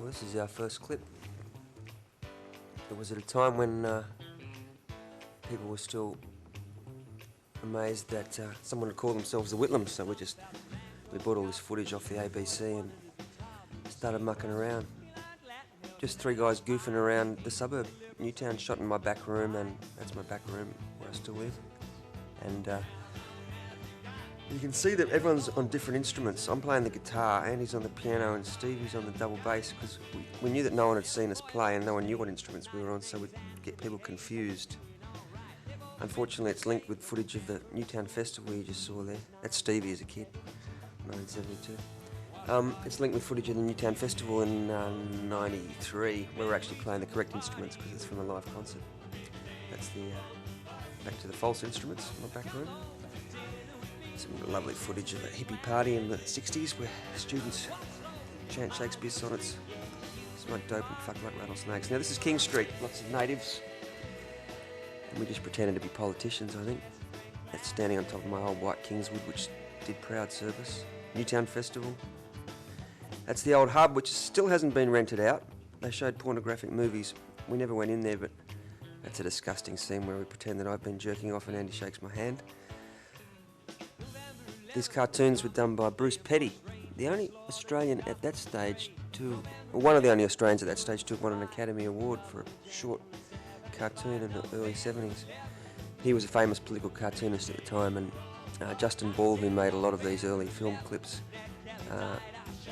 Well, this is our first clip. It was at a time when people were still amazed that someone would call themselves the Whitlams, so we bought all this footage off the ABC and started mucking around. Just three guys goofing around the suburb. Newtown, shot in my back room, and that's my back room where I still live. And you can see that everyone's on different instruments. I'm playing the guitar, Andy's on the piano, and Stevie's on the double bass, because we knew that no one had seen us play and no one knew what instruments we were on, so we'd get people confused. Unfortunately, it's linked with footage of the Newtown Festival you just saw there. That's Stevie as a kid, 1972. It's linked with footage of the Newtown Festival in '93, where we're actually playing the correct instruments because it's from a live concert. That's the back to the false instruments in my back room. Some lovely footage of a hippie party in the '60s where students chant Shakespeare sonnets, smoke dope and fuck like rattlesnakes. Now this is King Street, lots of natives, and we just pretended to be politicians, I think. That's standing on top of my old white Kingswood, which did proud service. Newtown Festival. That's the old hub, which still hasn't been rented out. They showed pornographic movies. We never went in there, but that's a disgusting scene where we pretend that I've been jerking off and Andy shakes my hand. These cartoons were done by Bruce Petty, the only Australian at that stage one of the only Australians at that stage to have won an Academy Award for a short cartoon in the early 70s. He was a famous political cartoonist at the time, and Justin Ball, who made a lot of these early film clips,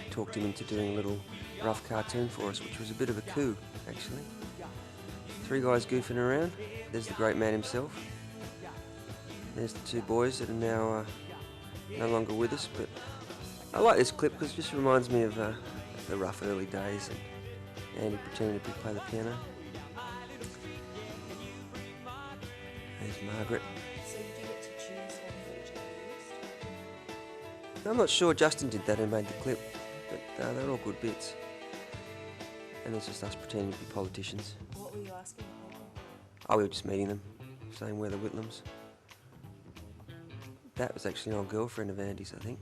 talked him into doing a little rough cartoon for us, which was a bit of a coup, actually. Three guys goofing around. There's the great man himself. There's the two boys that are now no longer with us, but I like this clip because it just reminds me of the rough early days and Andy pretending to play the piano. There's Margaret. So you do get to choose what footage you used? I'm not sure Justin did that, who made the clip, but they're all good bits. And it's just us pretending to be politicians. What were you asking for? Oh, we were just meeting them, saying we're the Whitlams. That was actually an old girlfriend of Andy's, I think.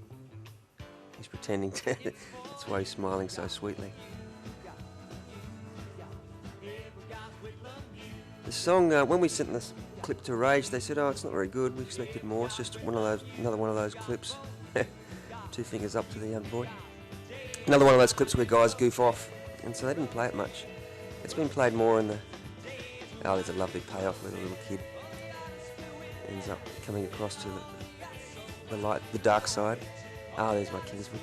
He's pretending to. That's why he's smiling so sweetly. The song, when we sent this clip to Rage, they said, "Oh, it's not very good. We expected more. It's just another one of those clips." Two fingers up to the young boy. Another one of those clips where guys goof off, and so they didn't play it much. It's been played more in the. Oh, there's a lovely payoff where the little kid ends up coming across to the light, the dark side. Ah, there's my Kingswood.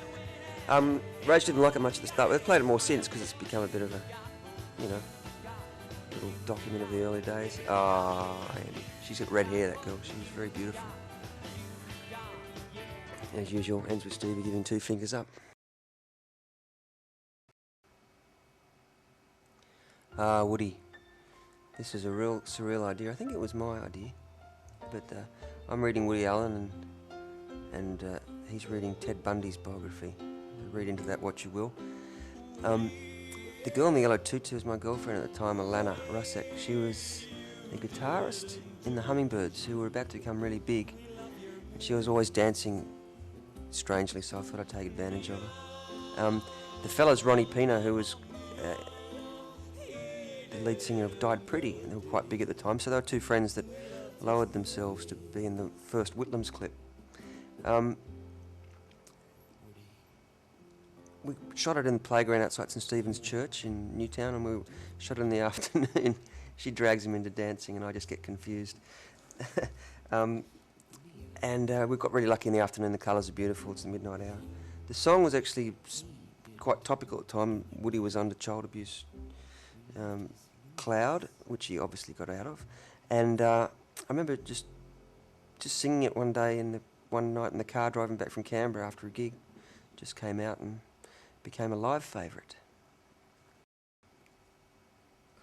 Rage didn't like it much at the start. They've played it more since because it's become a bit of a, little document of the early days. Ah, Andy. She's got red hair, that girl. She's very beautiful. As usual, ends with Stevie giving two fingers up. Woody. This is a real surreal idea. I think it was my idea. But I'm reading Woody Allen and he's reading Ted Bundy's biography. Read into that what you will. The girl in the yellow tutu was my girlfriend at the time, Alana Rusek. She was a guitarist in the Hummingbirds, who were about to become really big. And she was always dancing strangely, so I thought I'd take advantage of her. The fella's Ronnie Pino, who was the lead singer of Died Pretty, and they were quite big at the time, so they were two friends that lowered themselves to be in the first Whitlams clip. We shot it in the playground outside St Stephen's Church in Newtown, and we shot it in the afternoon. She drags him into dancing and I just get confused. We got really lucky in the afternoon. The colours are beautiful. It's the midnight hour. The song was actually quite topical at the time. Woody was under child abuse cloud, which he obviously got out of. And I remember just singing it one night in the car driving back from Canberra after a gig. Just came out and became a live favourite.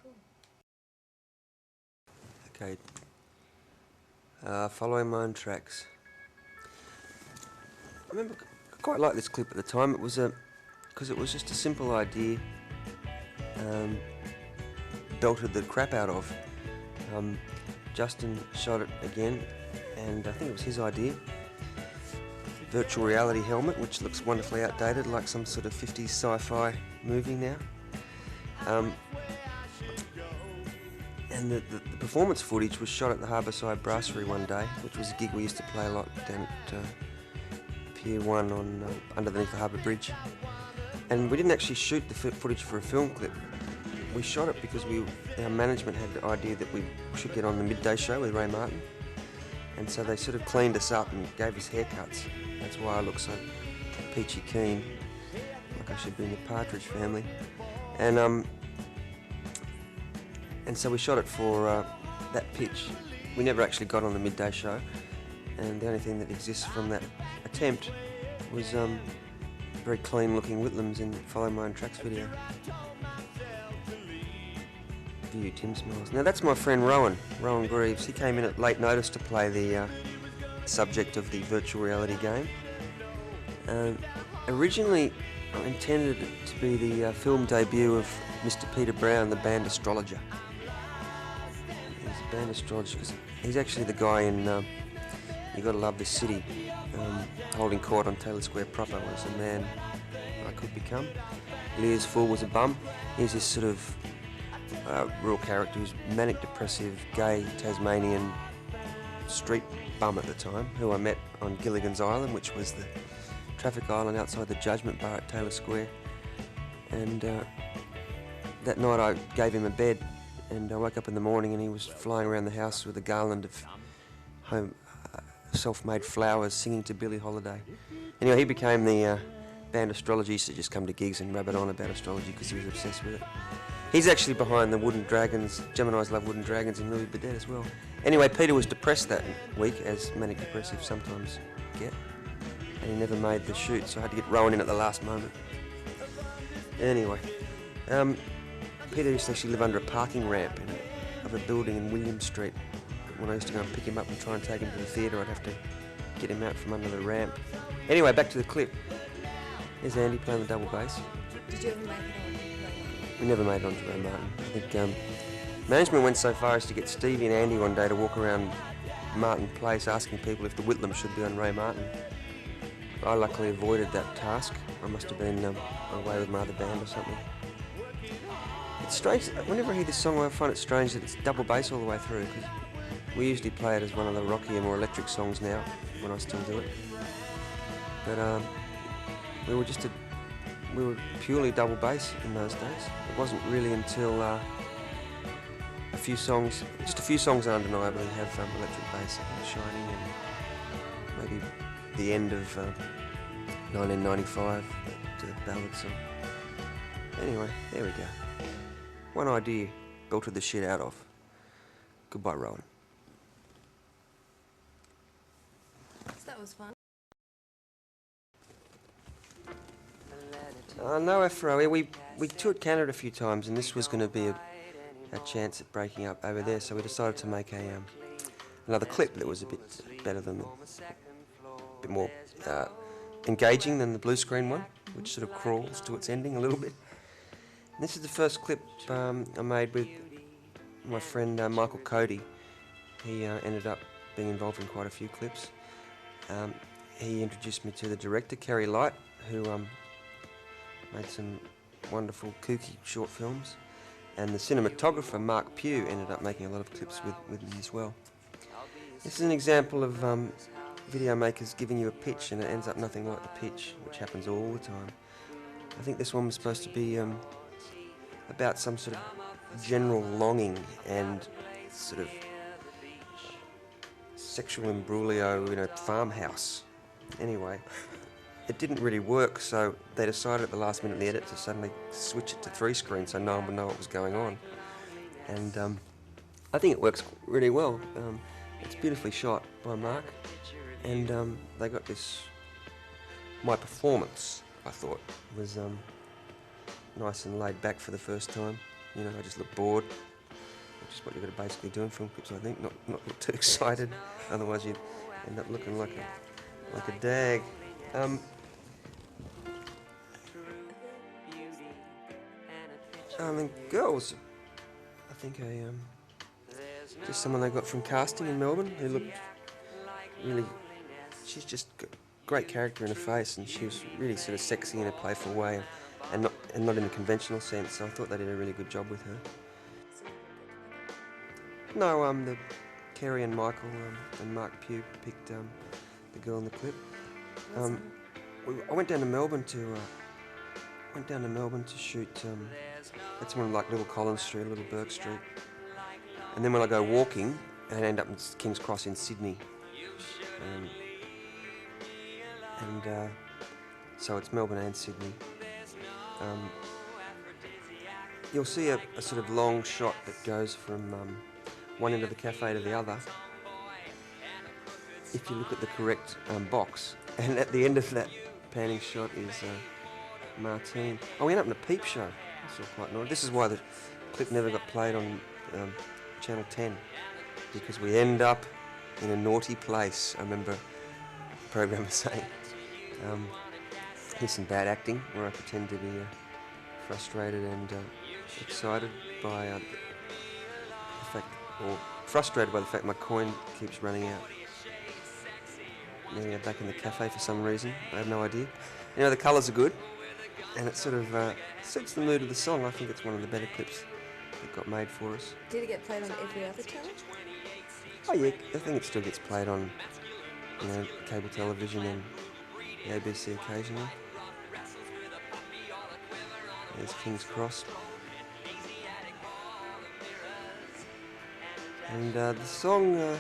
Cool. Okay. Following my own tracks. I remember I quite liked this clip at the time. It was because it was just a simple idea. Belted the crap out of. Justin shot it again, and I think it was his idea. Virtual reality helmet, which looks wonderfully outdated, like some sort of 50s sci-fi movie now. And the performance footage was shot at the Harbourside Brasserie one day, which was a gig we used to play a lot down at Pier 1 on underneath the Harbour Bridge. And we didn't actually shoot the footage for a film clip. We shot it because our management had the idea that we should get on the midday show with Ray Martin. And so they sort of cleaned us up and gave us haircuts. That's why I look so peachy keen, like I should be in the Partridge Family. And so we shot it for that pitch. We never actually got on the midday show, and the only thing that exists from that attempt was very clean-looking Whitlams in Follow My Own Tracks video. View Tim smiles. Now that's my friend Rowan Greaves. He came in at late notice to play the subject of the virtual reality game. Originally, I intended it to be the film debut of Mr. Peter Brown, the band astrologer. He's a band astrologer because he's actually the guy in You Gotta Love This City, holding court on Taylor Square proper was a man I could become. Lear's Fool was a bum. He's this sort of real character who's manic depressive, gay Tasmanian street bum at the time, who I met on Gilligan's Island, which was the traffic island outside the Judgment Bar at Taylor Square. And that night I gave him a bed, and I woke up in the morning and he was flying around the house with a garland of home self-made flowers, singing to Billie Holiday. Anyway, he became the band astrologer. He used to just come to gigs and rabbit on about astrology because he was obsessed with it. He's actually behind the Wooden Dragons, Gemini's Love Wooden Dragons in Louis Burdett as well. Anyway, Peter was depressed that week, as manic depressive sometimes get, and he never made the shoot, so I had to get Rowan in at the last moment. Anyway, Peter used to actually live under a parking ramp of a building in William Street. When I used to go and pick him up and try and take him to the theatre, I'd have to get him out from under the ramp. Anyway, back to the clip. Here's Andy playing the double bass. Did you ever make it on? We never made it onto Ray Martin. I think management went so far as to get Stevie and Andy one day to walk around Martin Place asking people if the Whitlams should be on Ray Martin. I luckily avoided that task. I must have been away with my other band or something. It's strange, whenever I hear this song I find it strange that it's double bass all the way through, because we usually play it as one of the rockier, more electric songs now, when I still do it. But we were purely double bass in those days. It wasn't really until just a few songs undeniably have electric bass, like Shining and maybe the end of 1995, the ballad song. Anyway, there we go. One idea, belted the shit out of. Goodbye, Rowan. So that was fun. No Afro. We toured Canada a few times, and this was going to be a chance at breaking up over there, so we decided to make another clip that was a bit better than a bit more engaging than the blue screen one, which sort of crawls to its ending a little bit. And this is the first clip I made with my friend Michael Cody. He ended up being involved in quite a few clips. He introduced me to the director, Kerry Light, who made some wonderful kooky short films, and the cinematographer Mark Pugh ended up making a lot of clips with me as well. This is an example of video makers giving you a pitch and it ends up nothing like the pitch, which happens all the time. I think this one was supposed to be about some sort of general longing and sort of sexual imbroglio in a farmhouse. Anyway, it didn't really work, so they decided at the last minute of the edit to suddenly switch it to 3 screens so no one would know what was going on. And I think it works really well. It's beautifully shot by Mark, and they got this. My performance, I thought, was nice and laid back for the first time. You know, I just looked bored, which is what you've got to basically do in film clips, I think. Not look too excited, otherwise you'd end up looking like a dag. I mean, girls, I think just someone they got from casting in Melbourne who looked really, she's just got great character in her face, and she was really sort of sexy in a playful way. and not in the conventional sense. So I thought they did a really good job with her. No, the Kerry and Michael and Mark Pugh picked the girl in the clip. I went down to Melbourne to shoot. That's one like Little Collins Street, Little Burke Street, and then when I go walking, I end up in King's Cross in Sydney, so it's Melbourne and Sydney. You'll see a sort of long shot that goes from one end of the cafe to the other, if you look at the correct box. And at the end of that panning shot is Martine. Oh, we end up in a peep show. That's all quite nice. This is why the clip never got played on Channel 10, because we end up in a naughty place. I remember the programmer saying, here's some bad acting, where I pretend to be frustrated and excited by the fact, or frustrated by the fact my coin keeps running out. Now we're back in the cafe for some reason. I have no idea. You know, the colours are good, and it sort of suits the mood of the song. I think it's one of the better clips that got made for us. Did it get played on every other channel? Oh yeah, I think it still gets played on, you know, cable television and the ABC occasionally. There's King's Cross. And the song,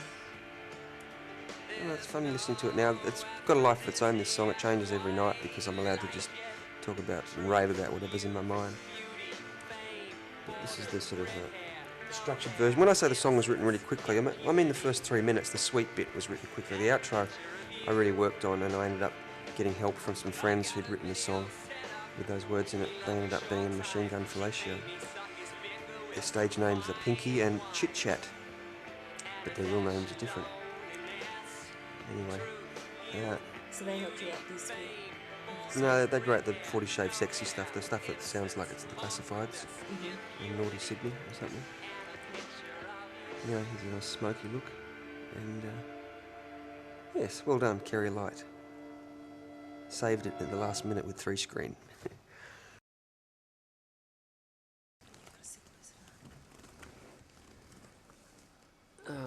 it's funny listening to it now. It's got a life of its own, this song. It changes every night because I'm allowed to just talk about and rave about whatever's in my mind. But this is the sort of structured version. When I say the song was written really quickly, I mean the first 3 minutes, the sweet bit was written quickly. The outro I really worked on, and I ended up getting help from some friends who'd written the song with those words in it. They ended up being in Machine Gun Fellatio. Their stage names are Pinky and Chit Chat, but their real names are different. Anyway, yeah. So they helped you out this week? No, they wrote the 40 Shades Sexy stuff, the stuff that sounds like it's the Classifieds in Naughty Sydney or something. Yeah, here's a nice smoky look. And yes, well done, Kerry Light. Saved it at the last minute with 3 screen.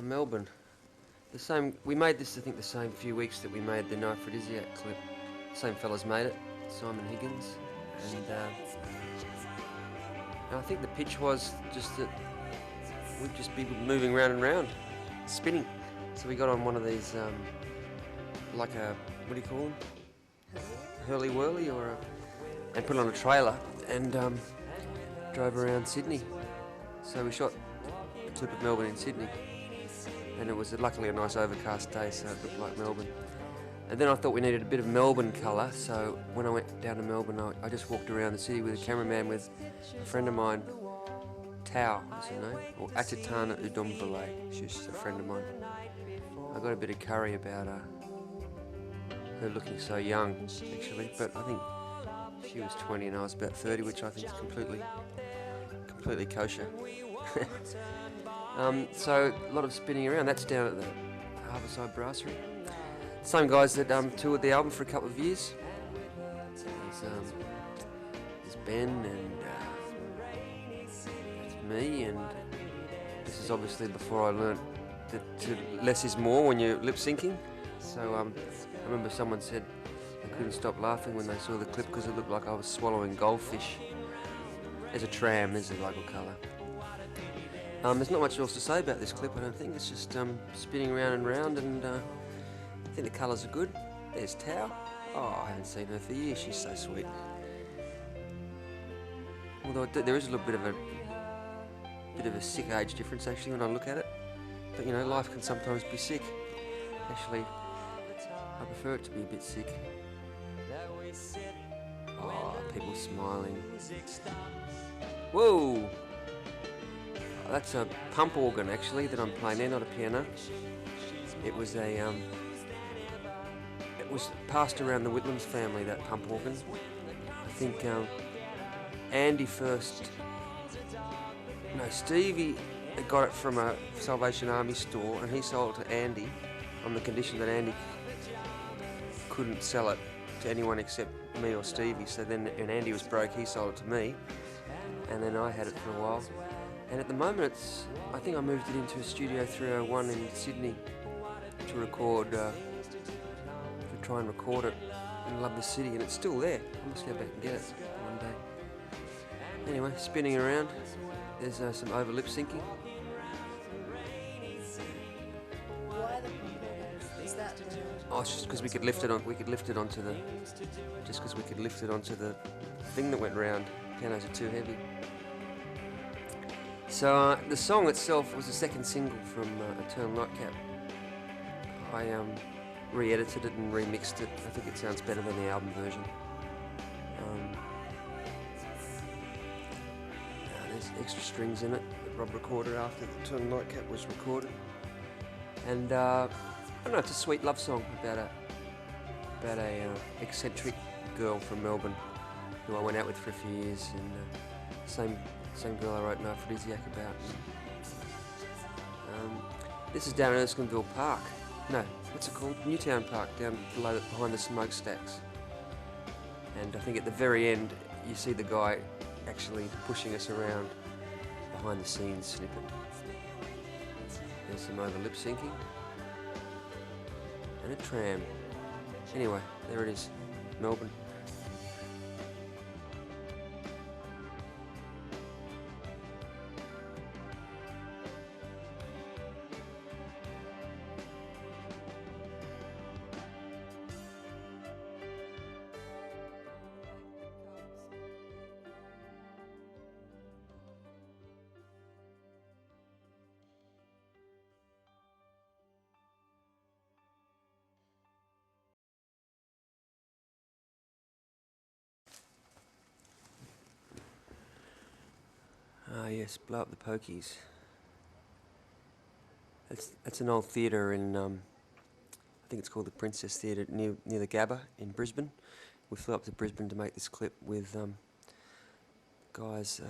Melbourne. The same. We made this, I think, the same few weeks that we made the Aphrodisiac clip. Same fellas made it, Simon Higgins, and I think the pitch was just that we'd just be moving round and round, spinning. So we got on one of these, like a, what do you call them? Hurly-whirly, and put on a trailer and drove around Sydney. So we shot a clip of Melbourne in Sydney, and it was luckily a nice overcast day, so it looked like Melbourne. And then I thought we needed a bit of Melbourne colour, so when I went down to Melbourne, I just walked around the city with a cameraman with a friend of mine, Tao is her name, or Atitana Udombele, she's a friend of mine. I got a bit of curry about her looking so young, actually, but I think she was 20 and I was about 30, which I think is completely kosher. So a lot of spinning around. That's down at the Harbourside Brasserie. Same guys that toured the album for a couple of years. There's Ben and it's me, and this is obviously before I learnt that less is more when you're lip syncing. So I remember someone said they couldn't stop laughing when they saw the clip because it looked like I was swallowing goldfish. There's a tram, there's the local colour. There's not much else to say about this clip, I don't think. It's just spinning round and round, and I think the colours are good. There's Tao. Oh, I haven't seen her for years. She's so sweet. Although there is a little bit of a sick age difference actually when I look at it. But you know, life can sometimes be sick. Actually, I prefer it to be a bit sick. Oh, people smiling. Whoa! Oh, that's a pump organ actually that I'm playing there, not a piano. It was it was passed around the Whitlams family, that pump organ. I think Andy first. No, Stevie got it from a Salvation Army store, and he sold it to Andy on the condition that Andy couldn't sell it to anyone except me or Stevie. So then, when Andy was broke, he sold it to me, and then I had it for a while. And at the moment, I think I moved it into a Studio 301 in Sydney to record, to try and record it and love the city, and it's still there. I must go back and get it one day. Anyway, spinning around, there's some over lip syncing. Why the pop? Is that the... Oh, it's just because we could lift it on. We could lift it onto the. Just because we could lift it onto the thing that went round. Pianos are too heavy. So the song itself was the second single from Eternal Nightcap. I re-edited it and remixed it. I think it sounds better than the album version. There's extra strings in it that Rob recorded after the Eternal Nightcap was recorded. And I don't know, it's a sweet love song about a eccentric girl from Melbourne who I went out with for a few years, and same girl I wrote an Aphrodisiac about. This is down at Erskineville Park. No, what's it called? Newtown Park, down below, behind the smokestacks. And I think at the very end, you see the guy actually pushing us around behind the scenes snippet. There's some over lip syncing. And a tram. Anyway, there it is, Melbourne. Ah yes, Blow Up The Pokies. That's an old theatre in, I think it's called the Princess Theatre near the Gabba in Brisbane. We flew up to Brisbane to make this clip with guys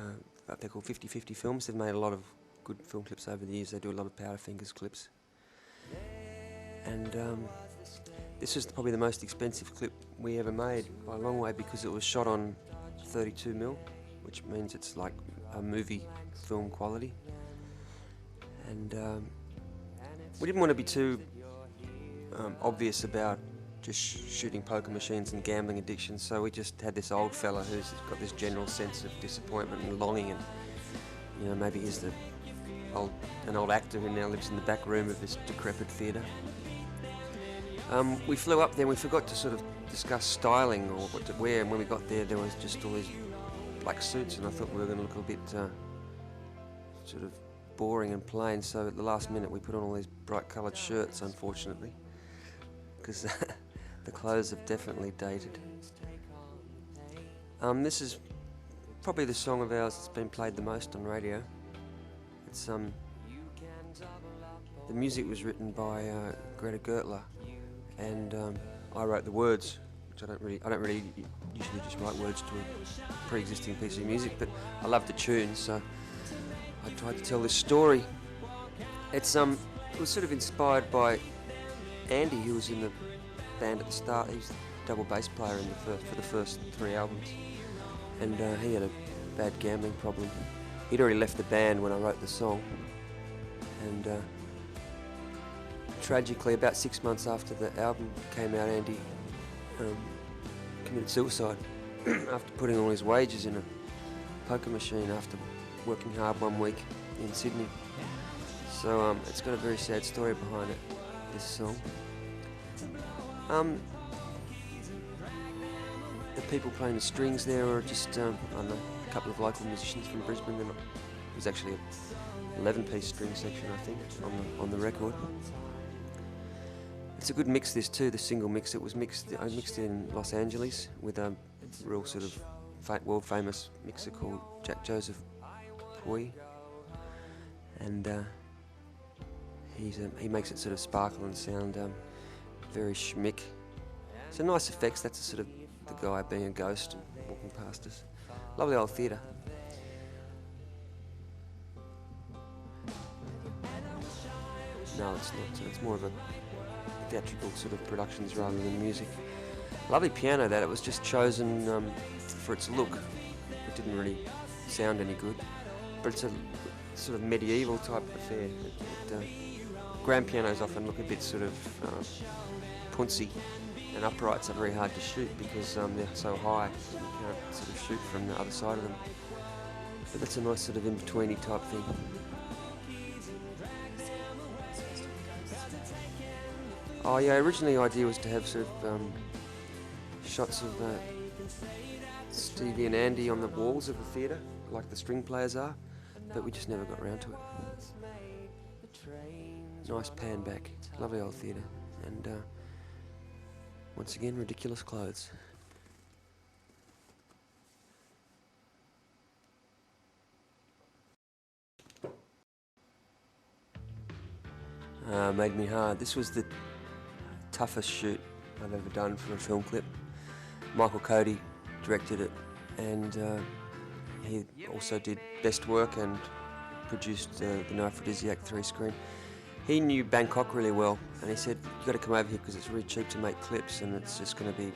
up there called 50/50 Films. They've made a lot of good film clips over the years. They do a lot of Powderfingers clips. And this was probably the most expensive clip we ever made by a long way, because it was shot on 32mm, which means it's like a movie film quality. And we didn't want to be too obvious about just shooting poker machines and gambling addictions, so we just had this old fella who's got this general sense of disappointment and longing, and you know, maybe he's an old actor who now lives in the back room of this decrepit theatre. We flew up there and we forgot to sort of discuss styling or what to wear, and when we got there was just all these black suits, and I thought we were going to look a bit sort of boring and plain, so at the last minute we put on all these bright coloured shirts, unfortunately, because the clothes have definitely dated. This is probably the song of ours that's been played the most on radio. It's the music was written by Greta Gertler, and I wrote the words, which I don't really usually just write words to a pre-existing piece of music, but I love the tune, so I tried to tell this story. It was sort of inspired by Andy, who was in the band at the start. He's the double bass player for the first 3 albums, and he had a bad gambling problem. He'd already left the band when I wrote the song, and tragically, about 6 months after the album came out, Andy committed suicide after putting all his wages in a poker machine after working hard one week in Sydney. So it's got a very sad story behind it, this song. The people playing the strings there were just, I don't know, a couple of local musicians from Brisbane. It was actually an 11-piece string section, I think, on the record. It's a good mix, this too, the single mix. I mixed it in Los Angeles with a real sort of world famous mixer called Jack Joseph Pui, and he makes it sort of sparkle and sound very schmick. So nice effects. That's sort of the guy being a ghost and walking past us. Lovely old theatre. No, it's not. It's more of a theatrical sort of productions rather than music. Lovely piano that, it was just chosen for its look. It didn't really sound any good, but it's a sort of medieval type affair. Grand pianos often look a bit sort of puncy, and uprights are very hard to shoot because they're so high. You can't sort of shoot from the other side of them. But that's a nice sort of in-betweeny type thing. Oh yeah, originally the idea was to have sort of shots of Stevie and Andy on the walls of the theatre, like the string players are, but we just never got around to it. Nice pan back, lovely old theatre, and once again, ridiculous clothes. Made me hard. This was the toughest shoot I've ever done for a film clip. Michael Cody directed it, and he also did best work and produced the Aphrodisiac 3-screen. He knew Bangkok really well, and he said, "You've got to come over here because it's really cheap to make clips, and it's just going to be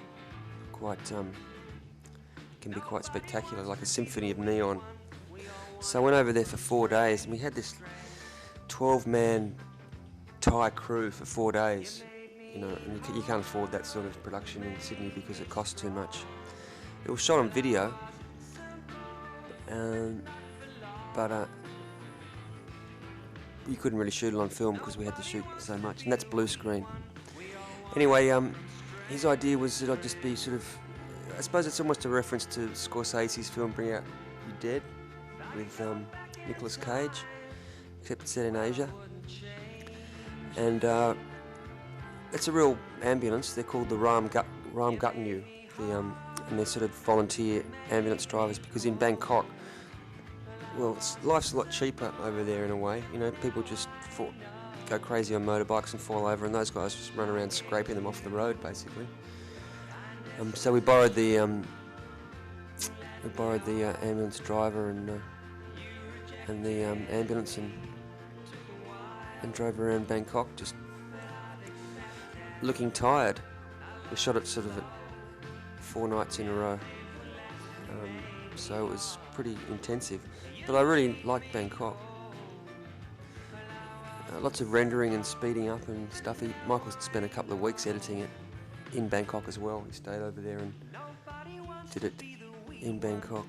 quite, can be quite spectacular, like a symphony of neon." So I went over there for 4 days, and we had this 12-man Thai crew for 4 days. You know, and you can't afford that sort of production in Sydney because it costs too much. It was shot on video, but you couldn't really shoot it on film because we had to shoot so much, and that's blue screen. Anyway, his idea was that I'd just be sort of, I suppose it's almost a reference to Scorsese's film Bring Out Your Dead with Nicolas Cage, except it's set in Asia. And it's a real ambulance. They're called the Ram Guttanyu, and they're sort of volunteer ambulance drivers, because in Bangkok, well, life's a lot cheaper over there in a way. You know, people just go crazy on motorbikes and fall over, and those guys just run around scraping them off the road, basically. So we borrowed the ambulance driver and the ambulance and drove around Bangkok, just looking tired. We shot it sort of at 4 nights in a row, so it was pretty intensive. But I really liked Bangkok. Lots of rendering and speeding up and stuff. Michael spent a couple of weeks editing it in Bangkok as well. He stayed over there and did it in Bangkok.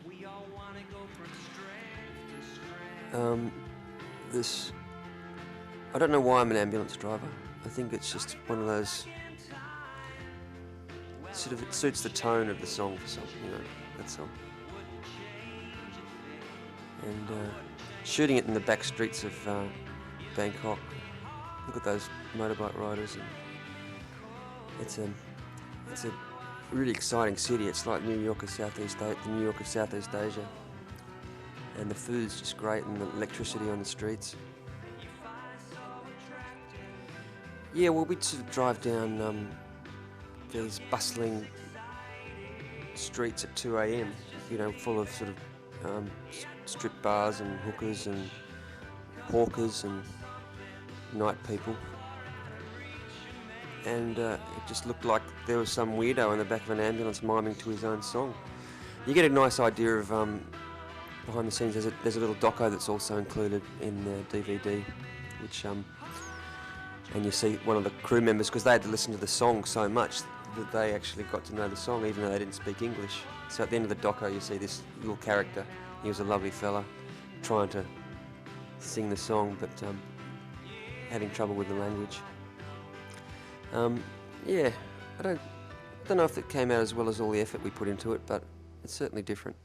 I don't know why I'm an ambulance driver. I think it's just one of those, sort of, it suits the tone of the song for something, you know, that's all. And shooting it in the back streets of Bangkok, look at those motorbike riders, and it's a really exciting city. It's like New York of Southeast Asia, and the food's just great, and the electricity on the streets. Yeah, well, we'd sort of drive down these bustling streets at 2 a.m, you know, full of sort of strip bars and hookers and hawkers and night people. And it just looked like there was some weirdo in the back of an ambulance miming to his own song. You get a nice idea of behind the scenes. There's a little doco that's also included in the DVD, which and you see one of the crew members, because they had to listen to the song so much that they actually got to know the song even though they didn't speak English. So at the end of the doco you see this little character. He was a lovely fella trying to sing the song, but having trouble with the language. Yeah, I don't know if it came out as well as all the effort we put into it, but it's certainly different.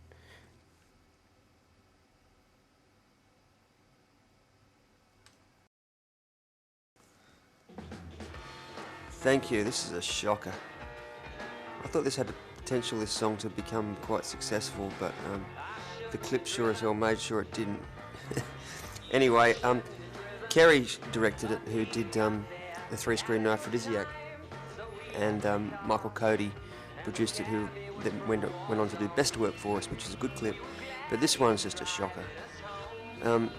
Thank you, this is a shocker. I thought this had the potential, this song, to become quite successful, but the clip sure as hell made sure it didn't. Anyway, Kerry directed it, who did the 3-screen Aphrodisiac, and Michael Cody produced it, who then went on to do best work for us, which is a good clip, but this one's just a shocker. The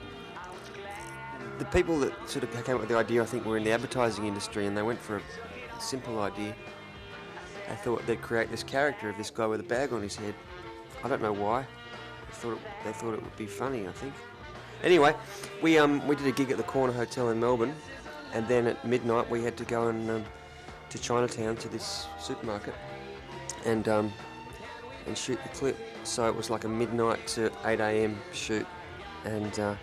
people that sort of came up with the idea, I think, were in the advertising industry, and they went for a simple idea. they thought they'd create this character of this guy with a bag on his head. I don't know why. They thought it would be funny, I think. Anyway, we did a gig at the Corner Hotel in Melbourne, and then at midnight we had to go to Chinatown to this supermarket and shoot the clip. So it was like a midnight to 8 a.m. shoot, and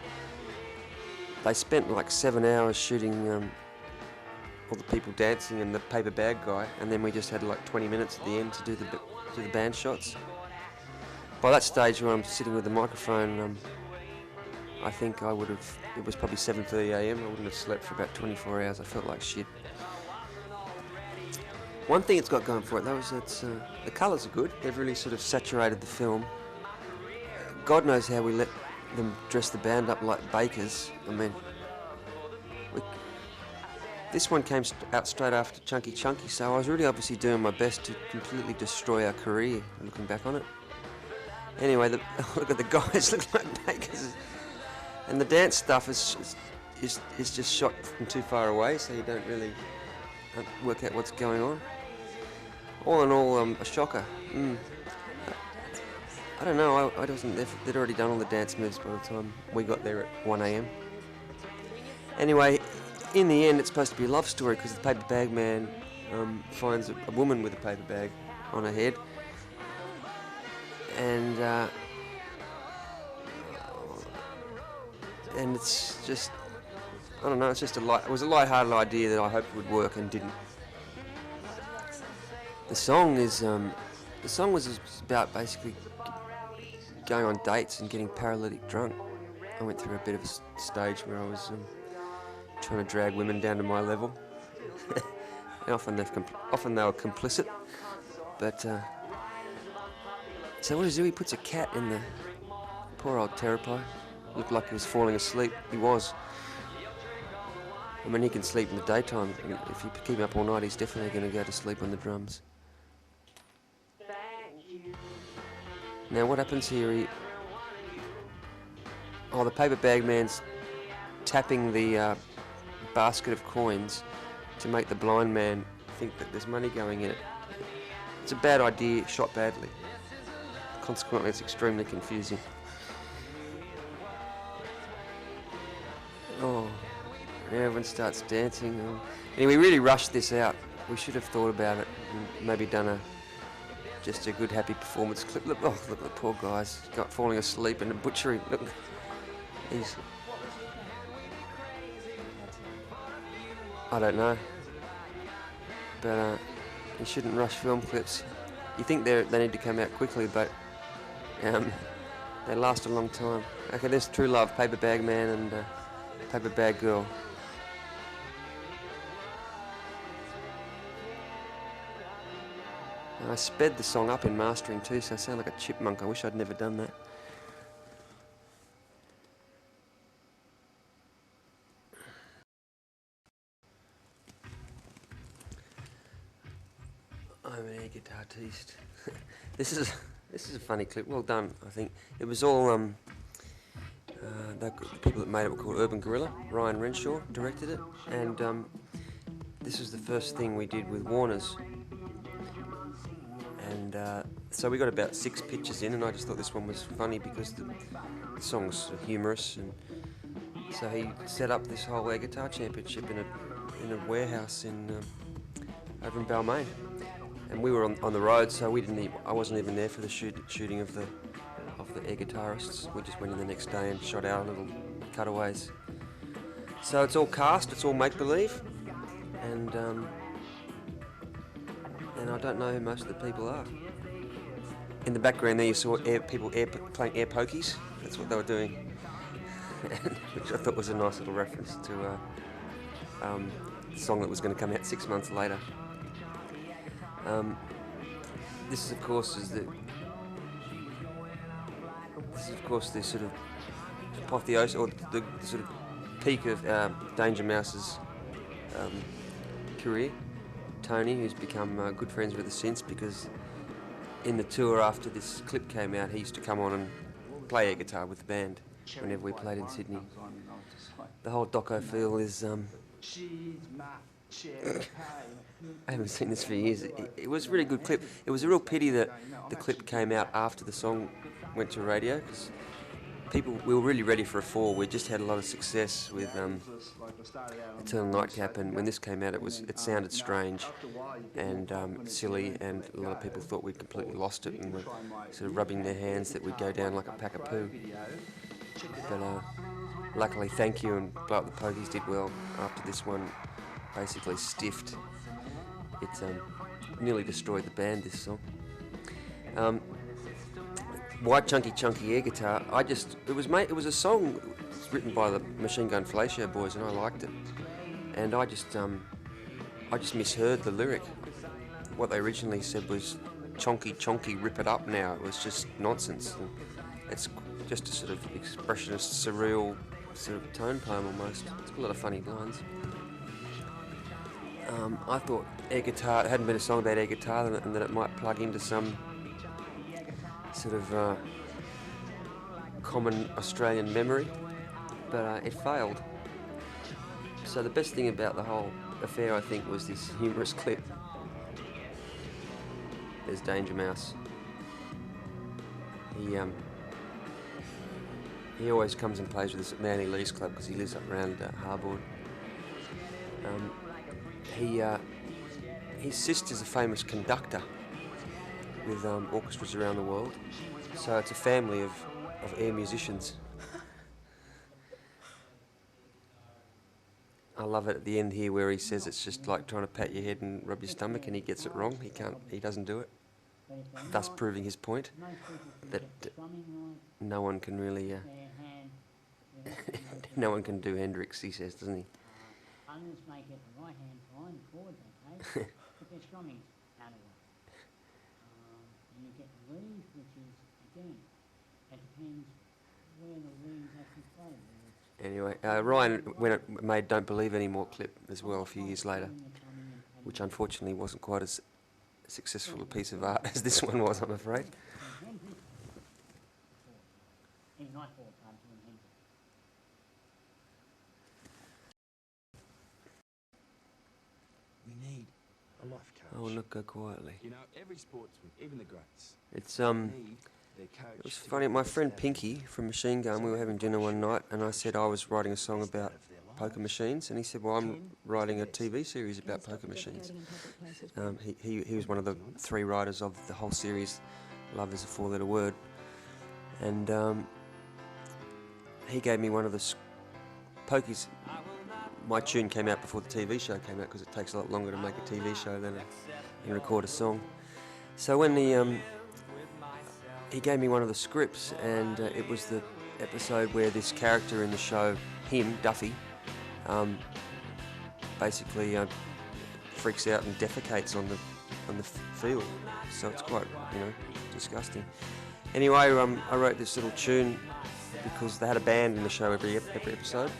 they spent like 7 hours shooting all the people dancing and the paper bag guy, and then we just had like 20 minutes at the end to do the band shots. By that stage, when I'm sitting with the microphone, I think it was probably 7:30 a.m. I wouldn't have slept for about 24 hours. I felt like shit. One thing it's got going for it, though, is that the colours are good. They've really sort of saturated the film. God knows how we let them dress the band up like bakers. I mean, this one came out straight after Chunky Chunky, so I was really obviously doing my best to completely destroy our career, looking back on it. Anyway, look at the guys, look like bakers. And the dance stuff is just shot from too far away, so you don't really work out what's going on. All in all, a shocker. I don't know, I wasn't there. They'd already done all the dance moves by the time we got there at 1 a.m. Anyway, in the end, it's supposed to be a love story because the paper bag man finds a woman with a paper bag on her head. And it's just, I don't know, it's just it was a light-hearted idea that I hoped would work and didn't. The song was about basically going on dates and getting paralytic drunk. I went through a bit of a stage where I was trying to drag women down to my level. And often they were complicit, but so what does he do? He puts a cat in the poor old Terrapie. Looked like he was falling asleep. He was. I mean, he can sleep in the daytime. If you keep him up all night, he's definitely going to go to sleep on the drums. Now, what happens here? The paper bag man's tapping the basket of coins to make the blind man think that there's money going in it. It's a bad idea, shot badly. Consequently, it's extremely confusing. Oh, everyone starts dancing. Anyway, we really rushed this out. We should have thought about it and maybe done just a good happy performance clip. Look at the poor guys falling asleep in a butchery. Look, I don't know, but you shouldn't rush film clips. You think they need to come out quickly, but they last a long time. Okay, there's True Love, Paper Bag Man and Paper Bag Girl. And I sped the song up in mastering too, so I sound like a chipmunk. I wish I'd never done that. I'm an air guitarist. This is a funny clip. Well done, I think. It was all the people that made it were called Urban Gorilla. Ryan Renshaw directed it, and this was the first thing we did with Warner's. And so we got about 6 pictures in, and I just thought this one was funny because the song's sort of humorous, and so he set up this whole air guitar championship in a warehouse over in Balmain. And we were on the road, so I wasn't even there for the shooting of the air guitarists. We just went in the next day and shot our little cutaways. So it's all cast, it's all make-believe, and I don't know who most of the people are. In the background there you saw people playing air pokies. That's what they were doing, which I thought was a nice little reference to the song that was going to come out 6 months later. This is of course the sort of apotheosis, or the sort of peak of Danger Mouse's career. Tony, who's become good friends with us since, because in the tour after this clip came out, he used to come on and play air guitar with the band whenever we played in Sydney. The whole doco feel is I haven't seen this for years. It was a really good clip. It was a real pity that the clip came out after the song went to radio, because we were really ready for a fall. We just had a lot of success with Eternal Nightcap, and when this came out, it sounded strange and silly, and a lot of people thought we'd completely lost it and were sort of rubbing their hands that we'd go down like a pack of poo. But luckily, Thank You and Blow Up The Pokies did well after this one basically stiffed. It nearly destroyed the band, this song. White Chunky Air Guitar, it was a song written by the Machine Gun Fellatio boys, and I liked it. And I just misheard the lyric. What they originally said was chonky, rip it up now. It was just nonsense. And it's just a sort of expressionist, surreal sort of tone poem almost. It's got a lot of funny lines. I thought air guitar, it hadn't been a song about air guitar, and that it might plug into some sort of common Australian memory, but it failed. So the best thing about the whole affair, I think, was this humorous clip. There's Danger Mouse. He always comes and plays with us at Manly Lees Club because he lives up around Harbord. His sister's a famous conductor with orchestras around the world, so it's a family of air musicians. I love it at the end here where he says it's just like trying to pat your head and rub your stomach, and he gets it wrong. He doesn't do it, thus proving his point that no one can really no one can do Hendrix, he says, doesn't he? Others make it the right hand fine, chords okay, but their strumming's out of it. And you get the leads, which is, again, it depends where the leads actually play. Anyway, Ryan made Don't Believe Anymore clip as well a few years later, which unfortunately wasn't quite as successful a piece of art as this one was, I'm afraid. We need a life coach. I will not go quietly. You know, every sportsman, even the greats, It's need their coach. It was funny. My friend Pinky from Machine Gun, we were having dinner one night, and I said I was writing a song about poker machines, and he said, "Well, I'm writing a TV series about poker machines." He was one of the 3 writers of the whole series, Love Is a 4-Letter Word, and he gave me one of the Pokies. My tune came out before the TV show came out because it takes a lot longer to make a TV show than record a song. So when he gave me one of the scripts, and it was the episode where this character in the show, Duffy, basically freaks out and defecates on the field. So it's quite, disgusting. Anyway, I wrote this little tune because they had a band in the show every episode,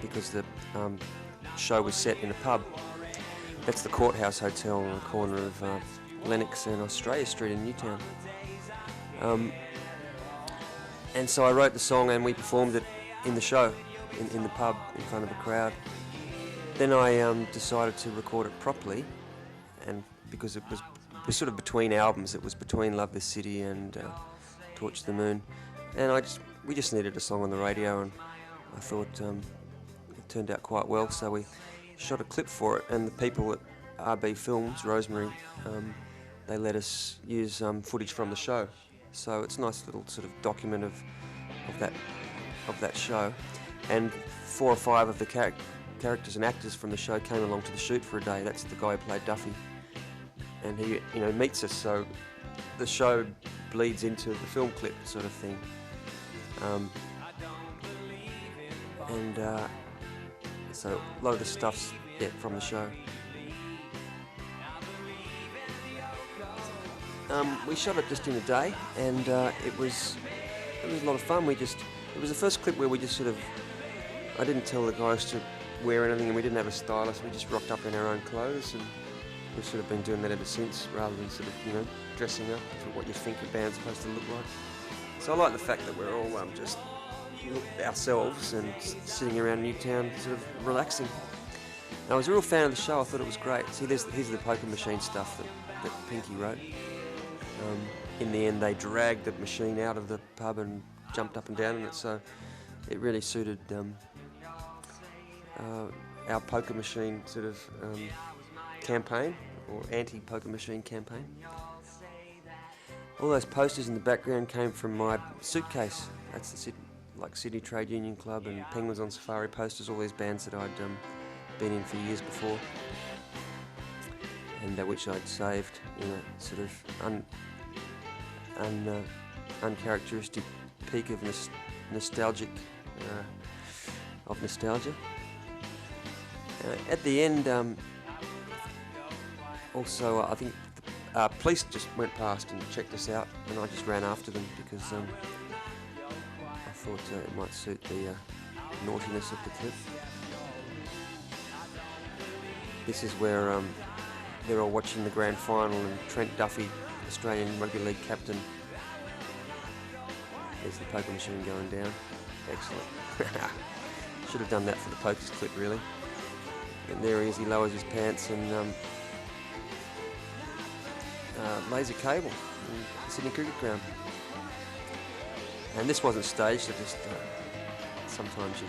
because the show was set in a pub. That's the Courthouse Hotel on the corner of Lennox and Australia Street in Newtown. And so I wrote the song and we performed it in the show, in the pub, in front of a crowd. Then I decided to record it properly, and because it was sort of between albums, it was between Love This City and Torch the Moon, and we just needed a song on the radio, and I thought it turned out quite well, so we shot a clip for it, and the people at RB Films, Rosemary, they let us use footage from the show. So it's a nice little sort of document of that show, and 4 or 5 of the characters and actors from the show came along to the shoot for a day. That's the guy who played Duffy, and he meets us. So the show bleeds into the film clip sort of thing, so a lot of the stuff's from the show. We shot it just in a day, and it was a lot of fun. It was the first clip where we just sort of, I didn't tell the guys to wear anything, and we didn't have a stylist. We just rocked up in our own clothes, and we've sort of been doing that ever since, rather than sort of, dressing up for what you think a band's supposed to look like. So I like the fact that we're all just ourselves and sitting around Newtown, sort of relaxing. And I was a real fan of the show. I thought it was great. See, here's the poker machine stuff that Pinky wrote. In the end, they dragged the machine out of the pub and jumped up and down in it, so it really suited our poker machine sort of campaign, or anti-poker machine campaign. All those posters in the background came from my suitcase. That's the Sydney Trade Union Club and Penguins on Safari posters, all these bands that I'd been in for years before, and which I'd saved in a sort of uncharacteristic peak of nostalgia. At the end, also I think the police just went past and checked us out, and I just ran after them because I thought it might suit the naughtiness of the clip. This is where they're all watching the grand final, and Trent Duffy, Australian Rugby League captain. There's the poker machine going down. Excellent. Should have done that for the Pokies clip, really. And there he is, he lowers his pants and lays a cable in the Sydney Cricket Ground. And this wasn't staged, it just sometimes you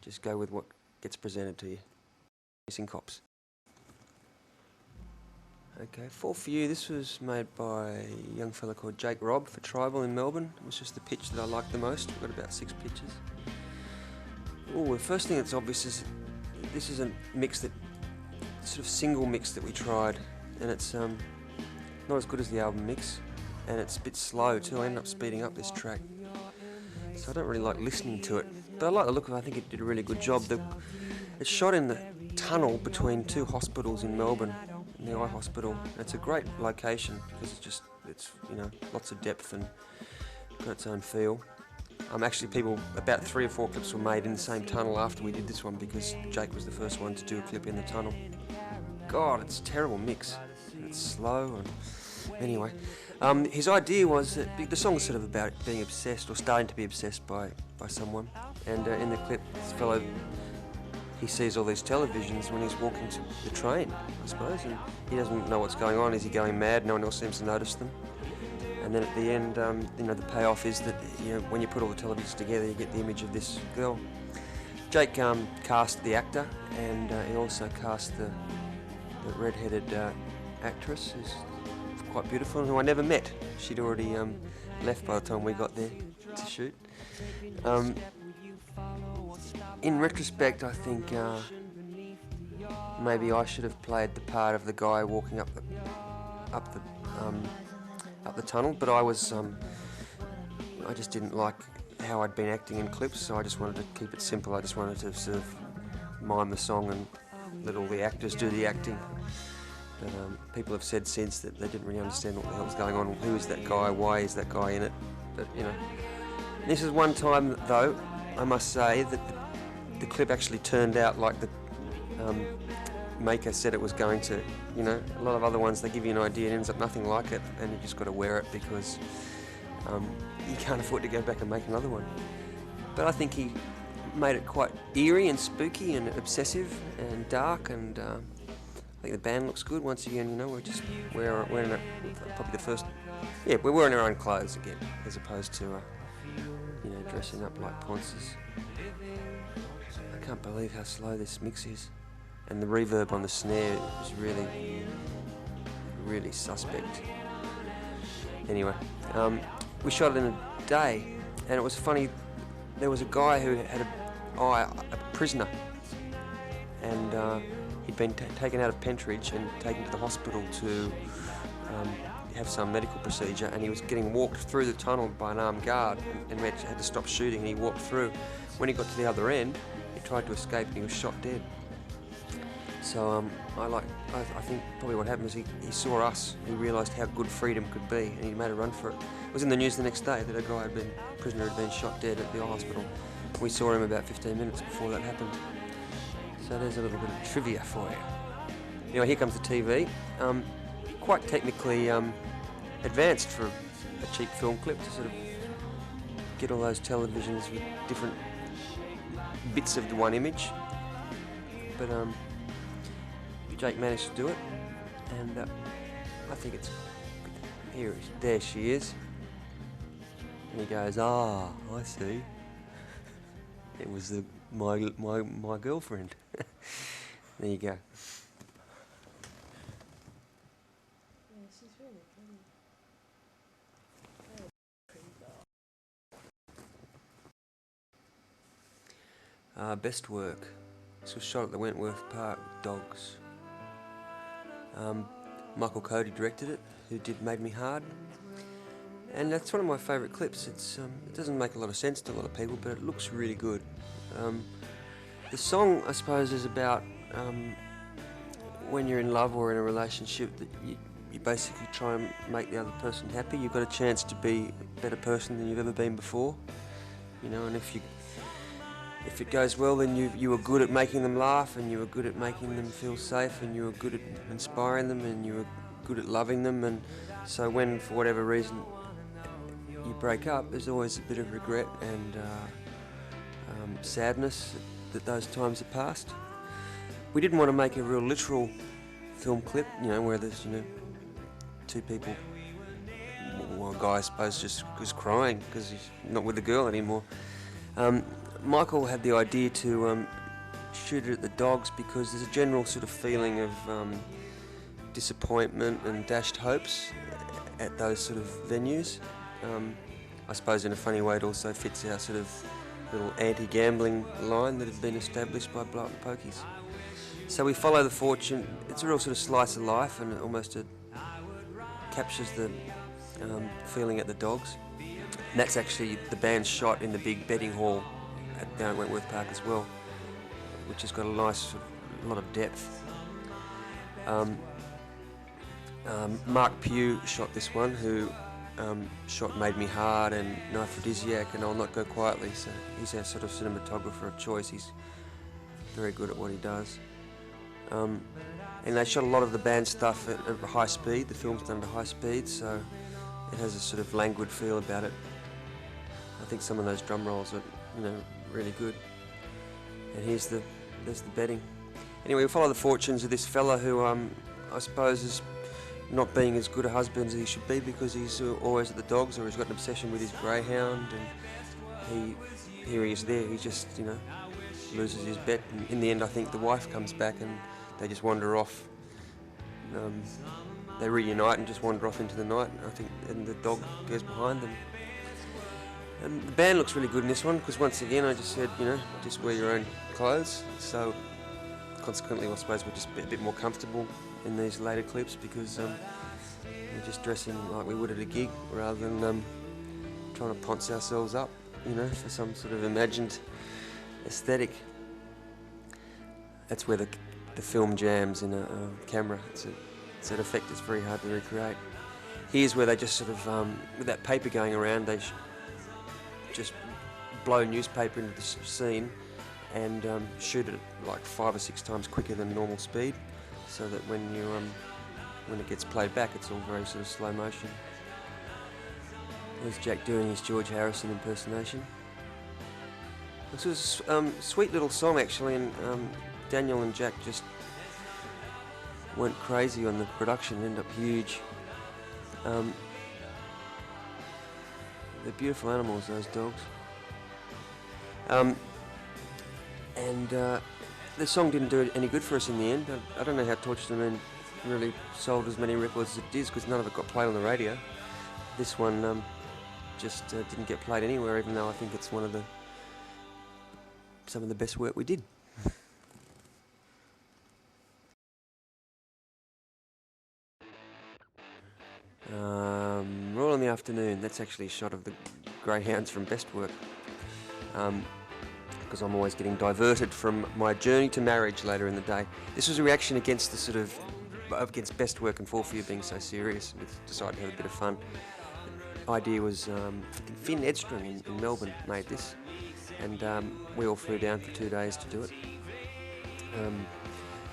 just go with what gets presented to you. Missing cops. Okay, For You, this was made by a young fella called Jake Robb for Tribal in Melbourne. It was just the pitch that I liked the most. We've got about 6 pitches. Oh, the first thing that's obvious is this is a mix that, sort of single mix that we tried, and it's not as good as the album mix, and it's a bit slow too. I ended up speeding up this track, so I don't really like listening to it, but I like the look of it. I think it did a really good job. It's shot in the tunnel between 2 hospitals in Melbourne, in the Eye Hospital. It's a great location because it's you know, lots of depth and got its own feel. Actually, about 3 or 4 clips were made in the same tunnel after we did this one because Jake was the first one to do a clip in the tunnel. God, it's a terrible mix. It's slow and anyway. His idea was that the song's sort of about being obsessed or starting to be obsessed by someone, and in the clip, this fellow, he sees all these televisions when he's walking to the train, I suppose, and he doesn't know what's going on. Is he going mad? No one else seems to notice them. And then at the end, you know, the payoff is that, you know, when you put all the televisions together, you get the image of this girl. Jake cast the actor, and he also cast the red-headed actress, who's quite beautiful, and who I never met. She'd already left by the time we got there to shoot. In retrospect, I think maybe I should have played the part of the guy walking up the tunnel, but I just didn't like how I'd been acting in clips, so I just wanted to keep it simple. I just wanted to sort of mime the song and let all the actors do the acting. But people have said since that they didn't really understand what the hell was going on. Who is that guy? Why is that guy in it? But, you know. This is one time, though, I must say that the clip actually turned out like the maker said it was going to. You know, a lot of other ones, they give you an idea and it ends up nothing like it, and you just got to wear it because you can't afford to go back and make another one. But I think he made it quite eerie and spooky and obsessive and dark, and I think the band looks good. Once again, you know, we're just wearing it, probably the first, yeah, we're wearing our own clothes again, as opposed to, you know, dressing up like ponces. I can't believe how slow this mix is. And the reverb on the snare is really, really suspect. Anyway, we shot it in a day, and it was funny. There was a guy who had a prisoner, and he'd been taken out of Pentridge and taken to the hospital to have some medical procedure, and he was getting walked through the tunnel by an armed guard, and we had to stop shooting, and he walked through. When he got to the other end, he tried to escape, and he was shot dead. So I think probably what happened was he saw us, he realised how good freedom could be, and he made a run for it. It was in the news the next day that a prisoner had been shot dead at the hospital. We saw him about 15 minutes before that happened. So there's a little bit of trivia for you. Anyway, here comes the TV. Quite technically advanced for a cheap film clip to sort of get all those televisions with different bits of the one image. but Jake managed to do it, and I think it's there she is, and he goes, "Ah, I see. It was my girlfriend." There you go. Yeah, she's really pretty. Very pretty girl. Best work. This was shot at the Wentworth Park Dogs. Michael Cody directed it, who did Made Me Hard. And that's one of my favourite clips. It doesn't make a lot of sense to a lot of people, but it looks really good. The song, I suppose, is about when you're in love or in a relationship that you basically try and make the other person happy. You've got a chance to be a better person than you've ever been before, you know. And if it goes well, then you were good at making them laugh, and you were good at making them feel safe, and you were good at inspiring them, and you were good at loving them. And so when, for whatever reason, you break up, there's always a bit of regret and sadness that those times are past. We didn't want to make a real literal film clip, you know, where there's, you know, two people, well, a guy, I suppose, just was crying because he's not with the girl anymore. Michael had the idea to shoot it at the Dogs because there's a general sort of feeling of disappointment and dashed hopes at those sort of venues. I suppose in a funny way it also fits our sort of little anti-gambling line that had been established by Up The Pokies. So we follow the fortune. It's a real sort of slice of life, and it almost captures the feeling at the Dogs. And that's actually the band shot in the big betting hall down at Wentworth Park as well, which has got a nice sort of, lot of depth. Mark Pugh shot this one, who shot Made Me Hard and Aphrodisiac and I'll Not Go Quietly, so he's our sort of cinematographer of choice. He's very good at what he does. And they shot a lot of the band stuff at high speed. The film's done at high speed, so it has a sort of languid feel about it. I think some of those drum rolls are, you know, really good. And there's the betting. Anyway, we follow the fortunes of this fella who I suppose is not being as good a husband as he should be because he's always at the Dogs, or he's got an obsession with his greyhound, and here he is there. He just, you know, loses his bet, and in the end I think the wife comes back and they just wander off. They reunite and just wander off into the night, I think, and the dog goes behind them. And the band looks really good in this one because, once again, I just said, you know, just wear your own clothes. So consequently, I suppose we're just a bit more comfortable in these later clips because we're just dressing like we would at a gig rather than trying to ponce ourselves up, you know, for some sort of imagined aesthetic. That's where the film jams in a camera. It's an effect that's very hard to recreate. Here's where they just sort of, with that paper going around, they just blow newspaper into the scene and shoot it like 5 or 6 times quicker than normal speed, so that when it gets played back, it's all very sort of slow motion. There's Jack doing his George Harrison impersonation. This was a sweet little song actually, and Daniel and Jack just went crazy on the production. It ended up huge. They're beautiful animals, those dogs. The song didn't do any good for us in the end. I don't know how Tortured and Men really sold as many records as it did, because none of it got played on the radio. This one just didn't get played anywhere, even though I think it's some of the best work we did. Royal in the Afternoon, that's actually a shot of the greyhounds from Best Work, because I'm always getting diverted from my journey to marriage later in the day. This was a reaction against against Best Work and Fall For You being so serious. We decided to have a bit of fun. The idea was, Finn Edstrom in Melbourne made this, and we all flew down for 2 days to do it.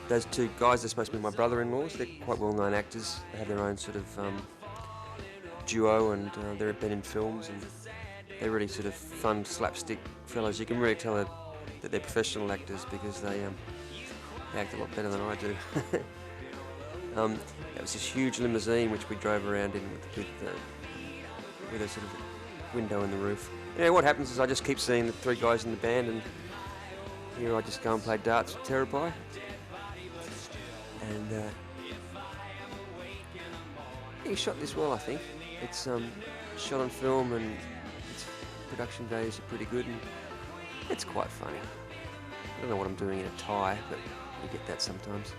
Those two guys are supposed to be my brother-in-laws. They're quite well-known actors. They have their own sort of duo, and they've been in films, and they're really sort of fun slapstick fellows. You can really tell that they're professional actors because They act a lot better than I do. That was this huge limousine which we drove around in with a sort of window in the roof. Yeah, what happens is I just keep seeing the three guys in the band, and here I just go and play darts with Terapi. And he shot this well, I think. It's shot on film, and its production values are pretty good, and it's quite funny. I don't know what I'm doing in a tie, but you get that sometimes.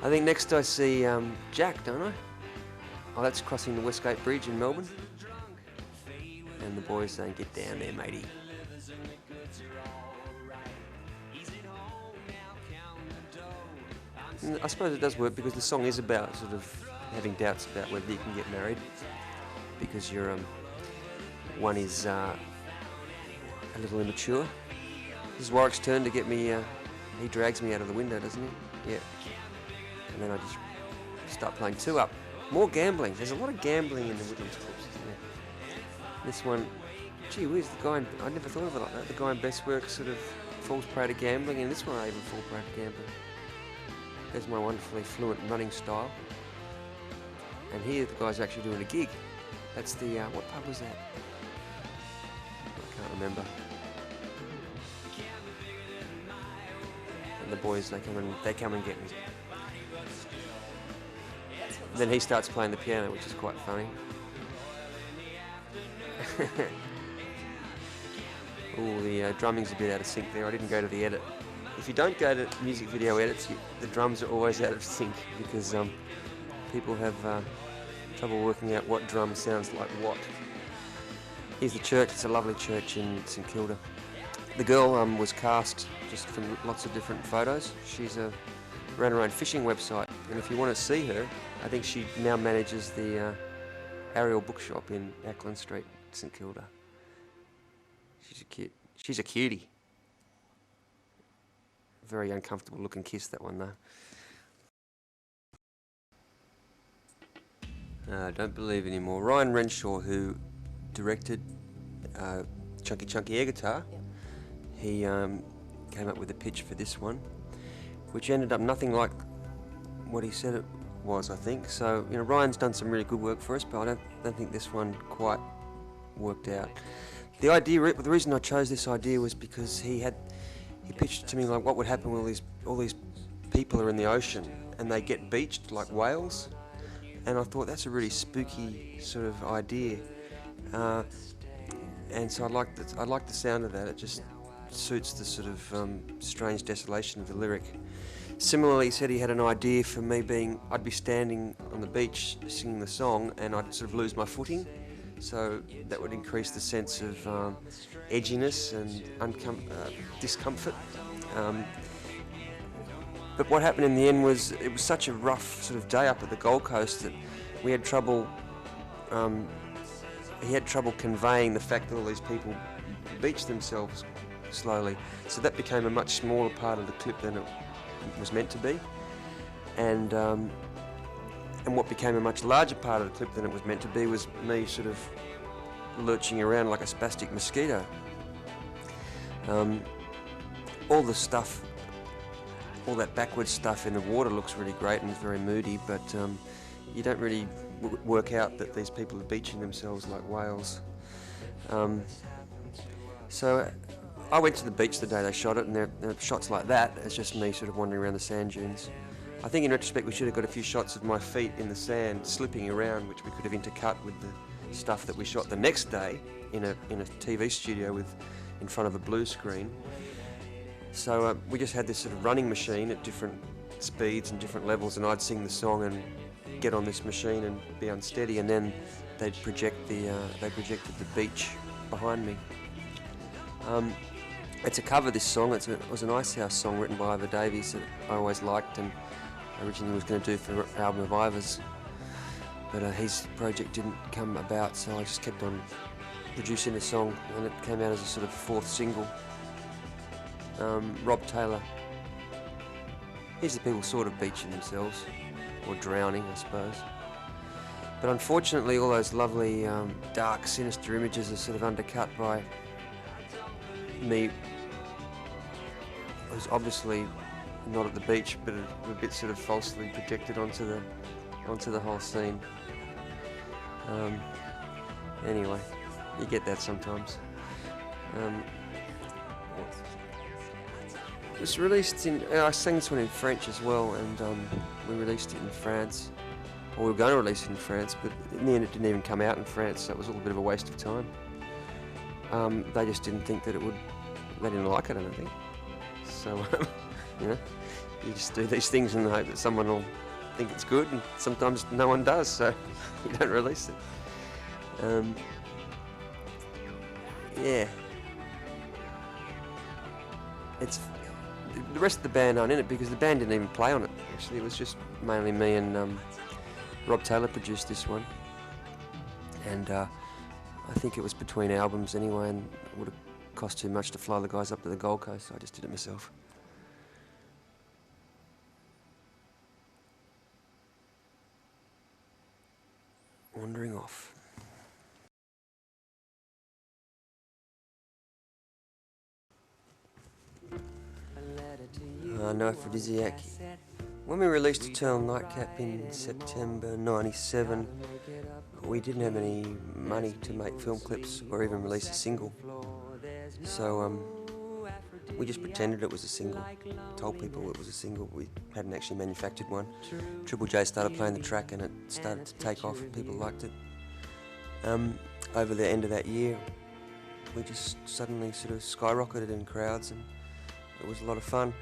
I think next I see Jack, don't I? Oh, that's crossing the Westgate Bridge in Melbourne. And the boys saying, "Get down there, matey." And I suppose it does work because the song is about sort of having doubts about whether you can get married, because you're one is a little immature. This is Warwick's turn to get me. He drags me out of the window, doesn't he? Yeah. And then I just start playing two up. More gambling. There's a lot of gambling in the Whitlams clips, isn't there? This one, gee whiz, the guy I never thought of it like that. The guy in Best Work sort of falls prey to gambling, and this one I even fall prey to gambling. There's my wonderfully fluent running style. And here the guy's actually doing a gig. That's the, what pub was that? I can't remember. And the boys, they come and get me. And then he starts playing the piano, which is quite funny. Oh, the drumming's a bit out of sync there. I didn't go to the edit. If you don't go to music video edits, the drums are always out of sync because people have trouble working out what drum sounds like what. Here's the church. It's a lovely church in St Kilda. The girl was cast just from lots of different photos. She's ran her own fishing website, and if you want to see her, I think she now manages the Ariel bookshop in Ackland Street, St Kilda. She's a cutie. Very uncomfortable looking kiss, that one though. I don't believe anymore. Ryan Renshaw, who directed Chunky Chunky Air Guitar, he came up with a pitch for this one, which ended up nothing like what he said it was, I think. So, you know, Ryan's done some really good work for us, but I don't think this one quite worked out. The idea, the reason I chose this idea was because he pitched it to me like, what would happen when all these people are in the ocean and they get beached like whales, and I thought that's a really spooky sort of idea, and so I liked the sound of that. It just suits the sort of strange desolation of the lyric. Similarly, he said he had an idea for me I'd be standing on the beach singing the song and I'd sort of lose my footing, so that would increase the sense of edginess and discomfort. But what happened in the end was it was such a rough sort of day up at the Gold Coast that we had trouble. He had trouble conveying the fact that all these people beached themselves slowly, so that became a much smaller part of the clip than it was meant to be, and what became a much larger part of the clip than it was meant to be was me sort of lurching around like a spastic mosquito. All the stuff, all that backwards stuff in the water looks really great and is very moody, but you don't really work out that these people are beaching themselves like whales. So I went to the beach the day they shot it, and there are shots like that. It's just me sort of wandering around the sand dunes. I think in retrospect we should have got a few shots of my feet in the sand slipping around, which we could have intercut with the stuff that we shot the next day in a TV studio in front of a blue screen. So we just had this sort of running machine at different speeds and different levels, and I'd sing the song and get on this machine and be unsteady, and then they projected the beach behind me. It's a cover, this song. It was an Icehouse song written by Ivor Davies that I always liked and originally was going to do for an album of Ivor's, but his project didn't come about, so I just kept on producing the song, and it came out as a sort of fourth single. Rob Taylor. Here's the people sort of beaching themselves, or drowning, I suppose. But unfortunately, all those lovely, dark, sinister images are sort of undercut by me, who's obviously not at the beach, but a bit sort of falsely projected onto the whole scene. Anyway, you get that sometimes. It was released in. I sang this one in French as well, and we released it in France. Or we were going to release it in France, but in the end it didn't even come out in France, so it was a little bit of a waste of time. They just didn't think that it would. They didn't like it, I don't think. So, you know, you just do these things in the hope that someone will think it's good, and sometimes no one does, so you don't release it. Yeah. It's the rest of the band aren't in it because the band didn't even play on it. Actually, it was just mainly me and Rob Taylor produced this one, and I think it was between albums anyway, and it would have cost too much to fly the guys up to the Gold Coast, so I just did it myself. Wandering off. No Aphrodisiac. When we released Eternal Nightcap in September '97, we didn't have any money to make film clips or even release a single. So we just pretended it was a single, told people it was a single. We hadn't actually manufactured one. Triple J started playing the track and it started to take off. People liked it. Over the end of that year, we just suddenly sort of skyrocketed in crowds, and it was a lot of fun.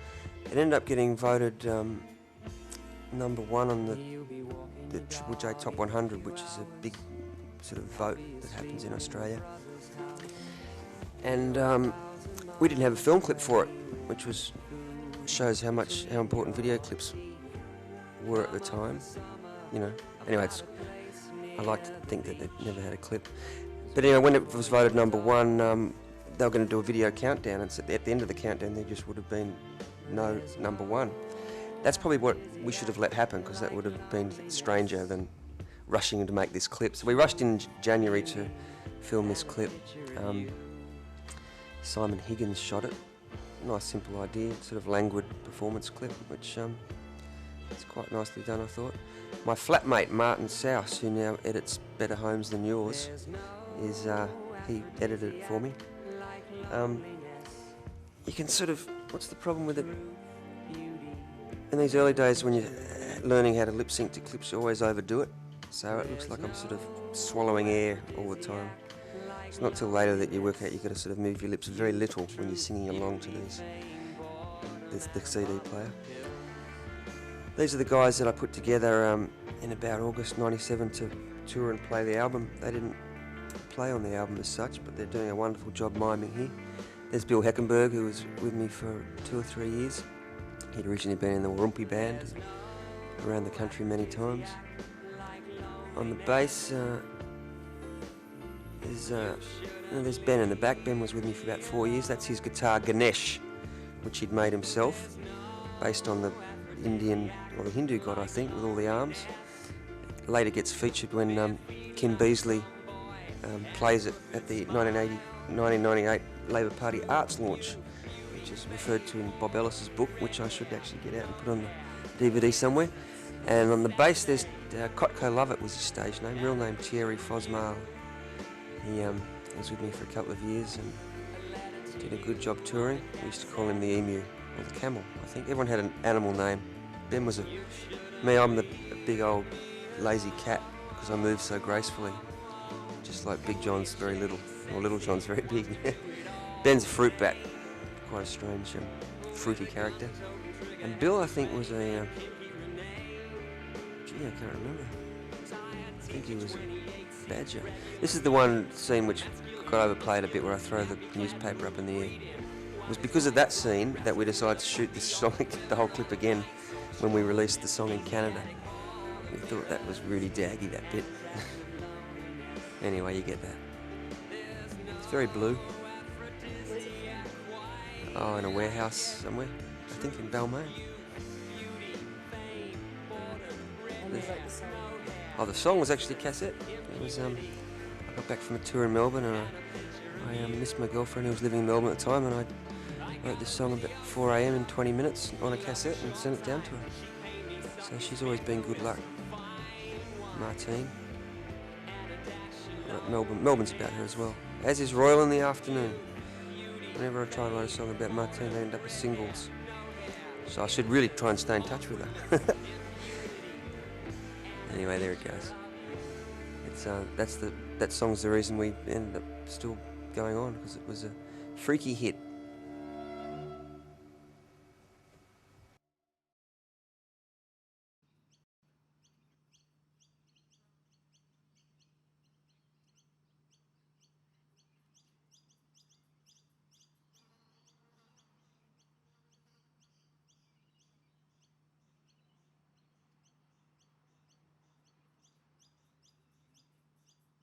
It ended up getting voted number one on the Triple J Top 100, which is a big sort of vote that happens in Australia. And we didn't have a film clip for it, which shows how important video clips were at the time. You know. Anyway, I like to think that they never had a clip. But anyway, when it was voted number one, they were going to do a video countdown, and at the end of the countdown, there just would have been no number one. That's probably what we should have let happen, because that would have been stranger than rushing to make this clip. So we rushed in January to film this clip. Simon Higgins shot it. Nice simple idea, sort of languid performance clip, which it's quite nicely done, I thought. My flatmate Martin Souse, who now edits Better Homes Than Yours, he edited it for me. You can sort of, what's the problem with it? In these early days when you're learning how to lip sync to clips, you always overdo it. So it looks like I'm sort of swallowing air all the time. It's not till later that you work out you've got to sort of move your lips very little when you're singing along to the CD player. These are the guys that I put together in about August '97 to tour and play the album. They didn't play on the album as such, but they're doing a wonderful job miming here. There's Bill Heckenberg, who was with me for 2 or 3 years. He'd originally been in the Warumpi band, around the country many times. On the bass, there's Ben in the back. Ben was with me for about 4 years. That's his guitar Ganesh, which he'd made himself, based on the Indian or the Hindu god, I think, with all the arms. Later gets featured when Kim Beazley plays it at the 1998 Labor Party Arts launch, which is referred to in Bob Ellis's book, which I should actually get out and put on the DVD somewhere. And on the bass, there's Kotko Lovett was his stage name, real name Thierry Fosmar. He was with me for a couple of years and did a good job touring. We used to call him the emu, or the camel, I think. Everyone had an animal name. Ben was I'm the big old lazy cat, because I move so gracefully. Just like Big John's very little, or Little John's very big. Ben's a fruit bat, quite a strange, fruity character. And Bill, I think, was I can't remember. I think he was a badger. This is the one scene which got overplayed a bit, where I throw the newspaper up in the air. It was because of that scene that we decided to shoot this song, the whole clip again, when we released the song in Canada. We thought that was really daggy, that bit. Anyway, you get that. It's very blue. Oh, in a warehouse somewhere. I think in Balmain. The song was actually cassette. It was I got back from a tour in Melbourne, and I missed my girlfriend who was living in Melbourne at the time, and wrote this song about 4 a.m. in 20 minutes on a cassette and sent it down to her. So she's always been good luck. Martine. Melbourne's about her as well. As is Royal in the Afternoon. Whenever I try and write a song about Martine, I end up with singles. So I should really try and stay in touch with her. Anyway, there it goes. It's that song's the reason we ended up still going on, because it was a freaky hit.